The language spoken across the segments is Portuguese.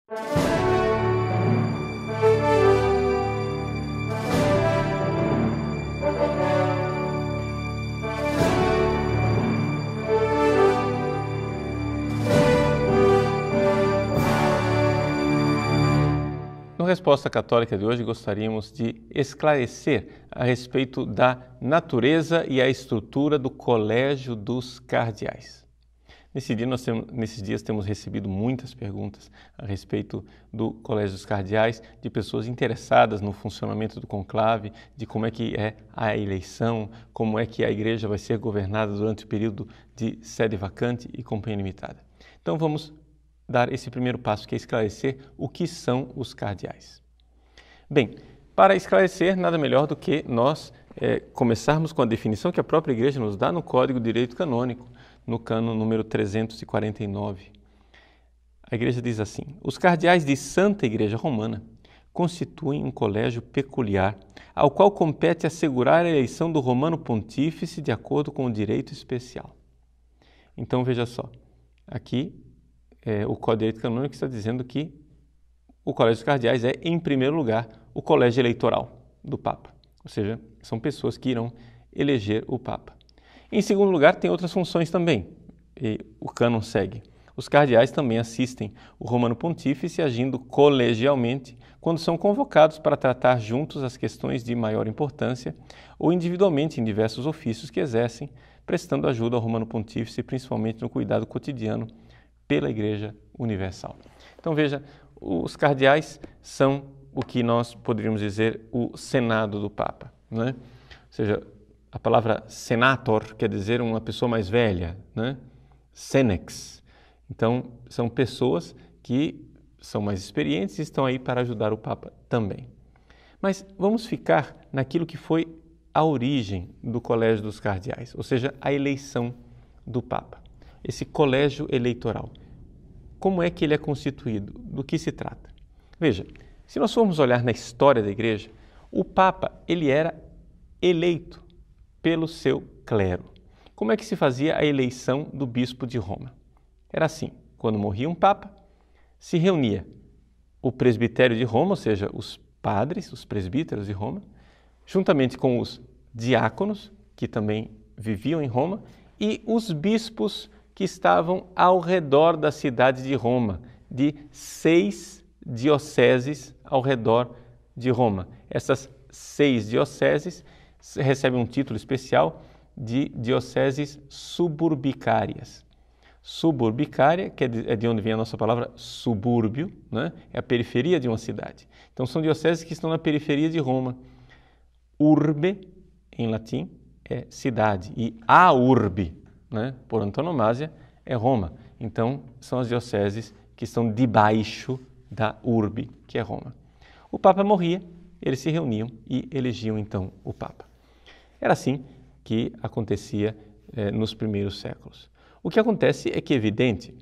Na Resposta Católica de hoje, gostaríamos de esclarecer a respeito da natureza e a estrutura do Colégio dos Cardeais. Nesses dias temos recebido muitas perguntas a respeito do Colégio dos Cardeais, de pessoas interessadas no funcionamento do conclave, de como é que é a eleição, como é que a igreja vai ser governada durante o período de sede vacante e companhia limitada. Então vamos dar esse primeiro passo, que é esclarecer o que são os cardeais. Bem, para esclarecer, nada melhor do que nós começarmos com a definição que a própria Igreja nos dá no Código de Direito Canônico, no cânon número 349. A Igreja diz assim: os cardeais de Santa Igreja Romana constituem um colégio peculiar, ao qual compete assegurar a eleição do Romano Pontífice de acordo com o direito especial. Então veja só, aqui o Código de Direito Canônico está dizendo que o Colégio dos Cardeais é, em primeiro lugar, o colégio eleitoral do Papa. Ou seja, são pessoas que irão eleger o Papa. Em segundo lugar, tem outras funções também. E o cânon segue. Os cardeais também assistem o Romano Pontífice agindo colegialmente quando são convocados para tratar juntos as questões de maior importância ou individualmente em diversos ofícios que exercem, prestando ajuda ao Romano Pontífice, principalmente no cuidado cotidiano pela Igreja Universal. Então veja, os cardeais são o que nós poderíamos dizer o Senado do Papa, não é? Ou seja, a palavra senator quer dizer uma pessoa mais velha, né? Senex. Então são pessoas que são mais experientes e estão aí para ajudar o Papa também. Mas vamos ficar naquilo que foi a origem do Colégio dos Cardeais, ou seja, a eleição do Papa. Esse colégio eleitoral. Como é que ele é constituído? Do que se trata? Veja, se nós formos olhar na história da Igreja, o Papa ele era eleito pelo seu clero. Como é que se fazia a eleição do bispo de Roma? Era assim, quando morria um Papa, se reunia o presbitério de Roma, ou seja, os padres, os presbíteros de Roma, juntamente com os diáconos, que também viviam em Roma, e os bispos que estavam ao redor da cidade de Roma, de 6 dioceses ao redor de Roma. Essas 6 dioceses recebem um título especial de dioceses suburbicárias. Suburbicária, que é de onde vem a nossa palavra subúrbio, né? É a periferia de uma cidade. Então são dioceses que estão na periferia de Roma. Urbe, em latim, é cidade, e a urbe, né, por antonomásia, é Roma. Então, são as dioceses que estão debaixo da urbe, que é Roma. O Papa morria, eles se reuniam e elegiam, então, o Papa. Era assim que acontecia nos primeiros séculos. O que acontece é que, evidente,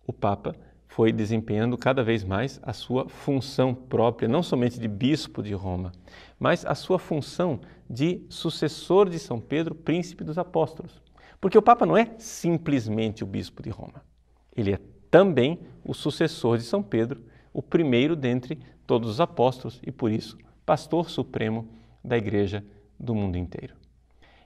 o Papa foi desempenhando cada vez mais a sua função própria, não somente de bispo de Roma, mas a sua função de sucessor de São Pedro, príncipe dos apóstolos. Porque o Papa não é simplesmente o bispo de Roma. Ele é também o sucessor de São Pedro, o primeiro dentre todos os apóstolos e, por isso, pastor supremo da Igreja do mundo inteiro.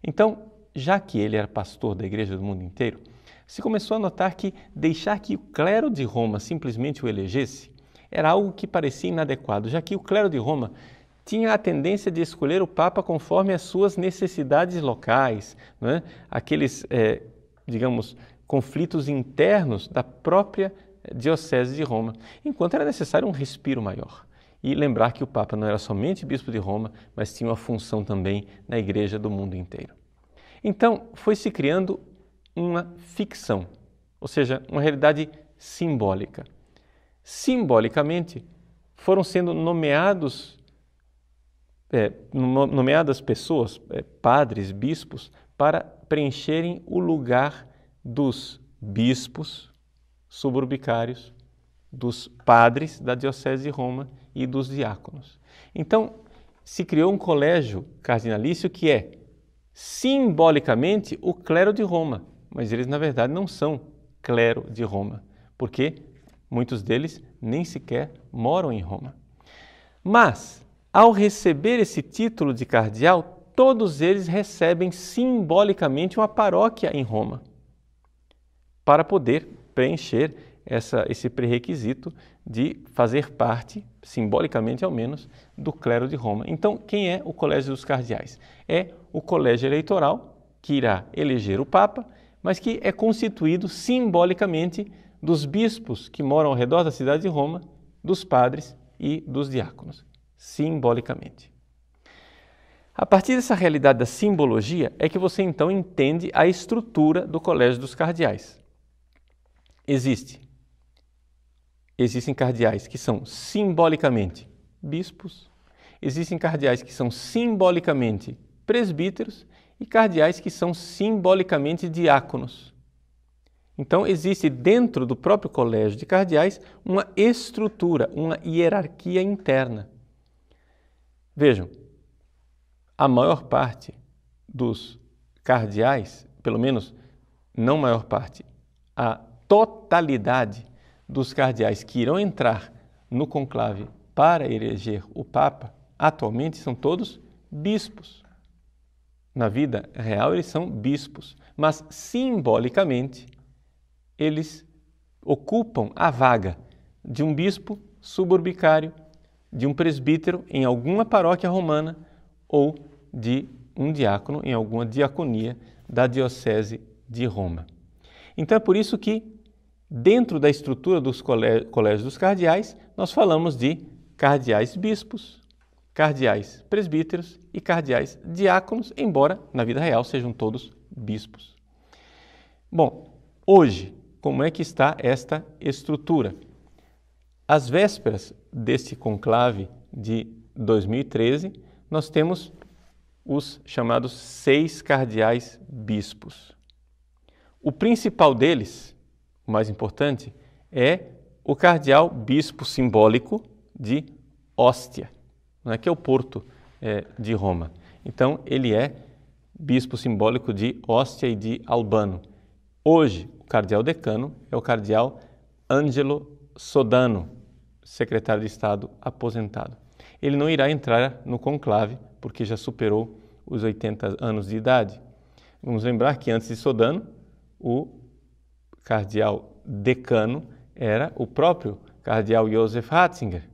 Então, já que ele era pastor da Igreja do mundo inteiro, se começou a notar que deixar que o clero de Roma simplesmente o elegesse era algo que parecia inadequado, já que o clero de Roma tinha a tendência de escolher o Papa conforme as suas necessidades locais, não é? Aqueles, digamos, conflitos internos da própria diocese de Roma, enquanto era necessário um respiro maior. E lembrar que o Papa não era somente bispo de Roma, mas tinha uma função também na Igreja do mundo inteiro. Então, foi se criando uma ficção, ou seja, uma realidade simbólica. Simbolicamente, foram sendo nomeadas pessoas, padres, bispos, para preencherem o lugar dos bispos suburbicários, dos padres da Diocese de Roma e dos diáconos. Então, se criou um colégio cardinalício que é, simbolicamente, o clero de Roma, mas eles, na verdade, não são clero de Roma, porque Muitos deles nem sequer moram em Roma. Mas, ao receber esse título de cardeal, todos eles recebem simbolicamente uma paróquia em Roma, para poder preencher esse pré-requisito de fazer parte, simbolicamente ao menos, do clero de Roma. Então, quem é o Colégio dos Cardeais? É o colégio eleitoral que irá eleger o Papa, mas que é constituído simbolicamente dos bispos que moram ao redor da cidade de Roma, dos padres e dos diáconos, simbolicamente. A partir dessa realidade da simbologia é que você então entende a estrutura do Colégio dos Cardeais. Existem cardeais que são simbolicamente bispos, existem cardeais que são simbolicamente presbíteros e cardeais que são simbolicamente diáconos. Então, existe dentro do próprio colégio de cardeais uma estrutura, uma hierarquia interna. Vejam, a maior parte dos cardeais, pelo menos não maior parte, a totalidade dos cardeais que irão entrar no conclave para eleger o Papa, atualmente são todos bispos. Na vida real eles são bispos, mas simbolicamente eles ocupam a vaga de um bispo suburbicário, de um presbítero em alguma paróquia romana ou de um diácono em alguma diaconia da diocese de Roma. Então é por isso que, dentro da estrutura dos colégios dos cardeais, nós falamos de cardeais bispos, cardeais presbíteros e cardeais diáconos, embora na vida real sejam todos bispos. Bom, hoje, como é que está esta estrutura? Às vésperas deste conclave de 2013, nós temos os chamados 6 cardeais bispos. O principal deles, o mais importante, é o cardeal bispo simbólico de Ostia, que é o porto de Roma. Então, ele é bispo simbólico de Ostia e de Albano. Hoje, o cardeal decano é o cardeal Angelo Sodano, secretário de Estado aposentado. Ele não irá entrar no conclave, porque já superou os 80 anos de idade. Vamos lembrar que antes de Sodano, o cardeal decano era o próprio cardeal Joseph Ratzinger.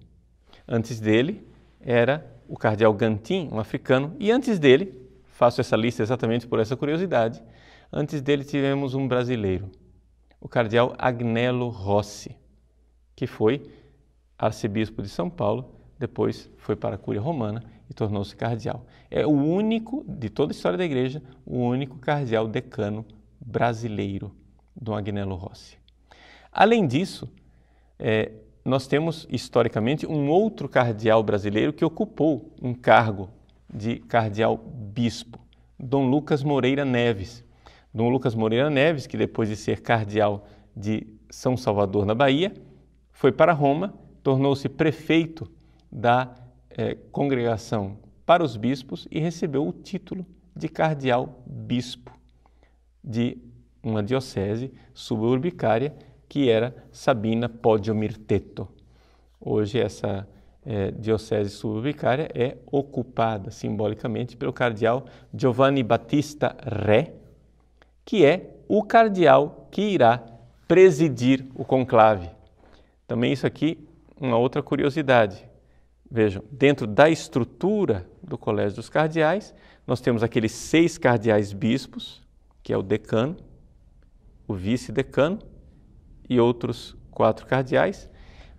Antes dele era o cardeal Gantin, um africano, e antes dele, faço essa lista exatamente por essa curiosidade, antes dele tivemos um brasileiro, o cardeal Agnello Rossi, que foi arcebispo de São Paulo, depois foi para a Cúria Romana e tornou-se cardeal. É o único, de toda a história da igreja, o único cardeal decano brasileiro, Dom Agnello Rossi. Além disso, nós temos historicamente um outro cardeal brasileiro que ocupou um cargo de cardeal bispo, Dom Lucas Moreira Neves. Dom Lucas Moreira Neves, que depois de ser cardeal de São Salvador, na Bahia, foi para Roma, tornou-se prefeito da congregação para os bispos e recebeu o título de cardeal bispo de uma diocese suburbicária que era Sabina Poggio Mirteto. Hoje essa diocese suburbicária é ocupada simbolicamente pelo cardeal Giovanni Battista Re, que é o cardeal que irá presidir o conclave. Também isso aqui, uma outra curiosidade. Vejam, dentro da estrutura do Colégio dos Cardeais, nós temos aqueles 6 cardeais bispos, que é o decano, o vice-decano e outros 4 cardeais,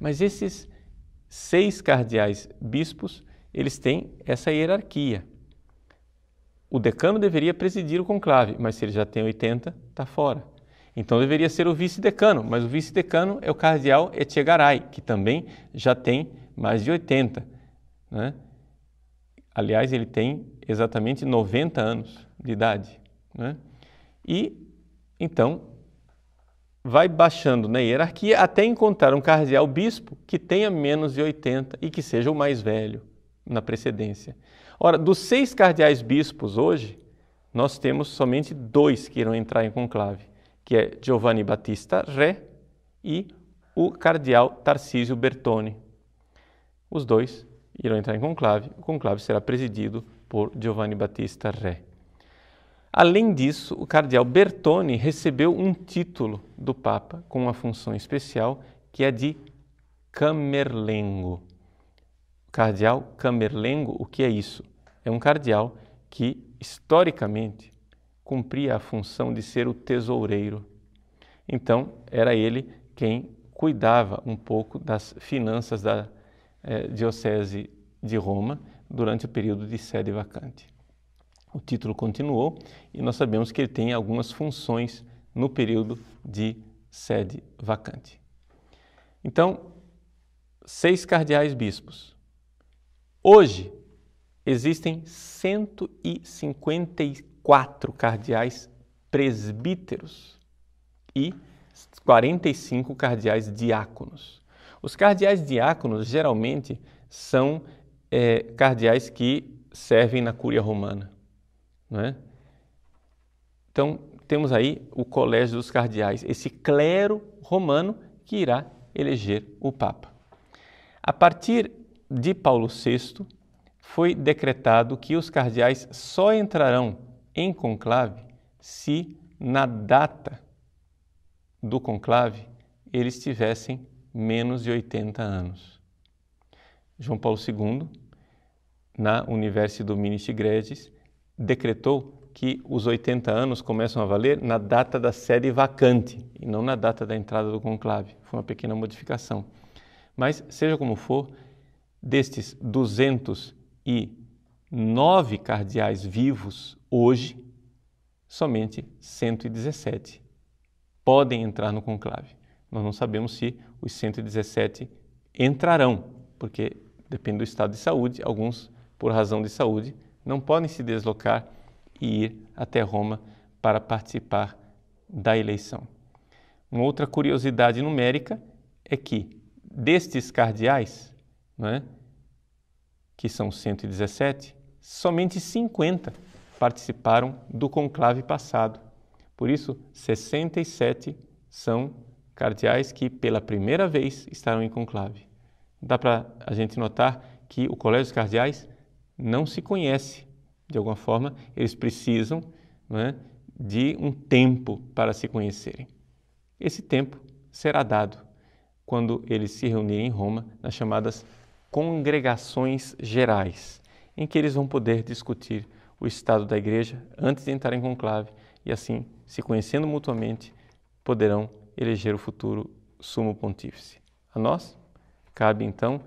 mas esses 6 cardeais bispos, eles têm essa hierarquia. O decano deveria presidir o conclave, mas se ele já tem 80, está fora. Então deveria ser o vice-decano, mas o vice-decano é o cardeal Etchegaray, que também já tem mais de 80. Né? Aliás, ele tem exatamente 90 anos de idade. Né? E, então, vai baixando na hierarquia até encontrar um cardeal bispo que tenha menos de 80 e que seja o mais velho na precedência. Ora, dos 6 cardeais bispos hoje, nós temos somente 2 que irão entrar em conclave, que é Giovanni Battista Re e o cardeal Tarcísio Bertone. Os dois irão entrar em conclave. O conclave será presidido por Giovanni Battista Re. Além disso, o cardeal Bertone recebeu um título do Papa com uma função especial, que é de Camerlengo. Cardeal Camerlengo, o que é isso? É um cardeal que, historicamente, cumpria a função de ser o tesoureiro. Então, era ele quem cuidava um pouco das finanças da Diocese de Roma durante o período de sede vacante. O título continuou e nós sabemos que ele tem algumas funções no período de sede vacante. Então, 6 cardeais bispos. Hoje, existem 154 cardeais presbíteros e 45 cardeais diáconos. Os cardeais diáconos geralmente são cardeais que servem na Cúria Romana, não é? Então, temos aí o Colégio dos Cardeais, esse clero romano que irá eleger o Papa. A partir de Paulo VI, foi decretado que os cardeais só entrarão em conclave se, na data do conclave, eles tivessem menos de 80 anos. João Paulo II, na Universi Dominici Gregis, decretou que os 80 anos começam a valer na data da sede vacante e não na data da entrada do conclave. Foi uma pequena modificação. Mas, seja como for, destes 209 cardeais vivos hoje, somente 117 podem entrar no conclave. Nós não sabemos se os 117 entrarão, porque depende do estado de saúde. Alguns, por razão de saúde, não podem se deslocar e ir até Roma para participar da eleição. Uma outra curiosidade numérica é que destes cardeais, que são 117, somente 50 participaram do conclave passado. Por isso, 67 são cardeais que pela primeira vez estarão em conclave. Dá para a gente notar que o Colégio dos Cardeais não se conhece. De alguma forma, eles precisam de um tempo para se conhecerem. Esse tempo será dado quando eles se reunirem em Roma nas chamadas congregações gerais, em que eles vão poder discutir o estado da igreja antes de entrar em conclave e assim, se conhecendo mutuamente, poderão eleger o futuro sumo pontífice. A nós cabe então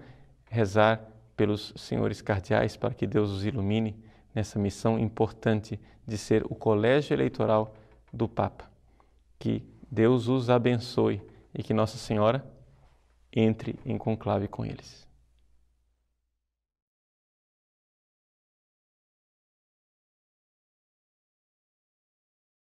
rezar pelos senhores cardeais para que Deus os ilumine nessa missão importante de ser o colégio eleitoral do Papa. Que Deus os abençoe e que Nossa Senhora entre em conclave com eles.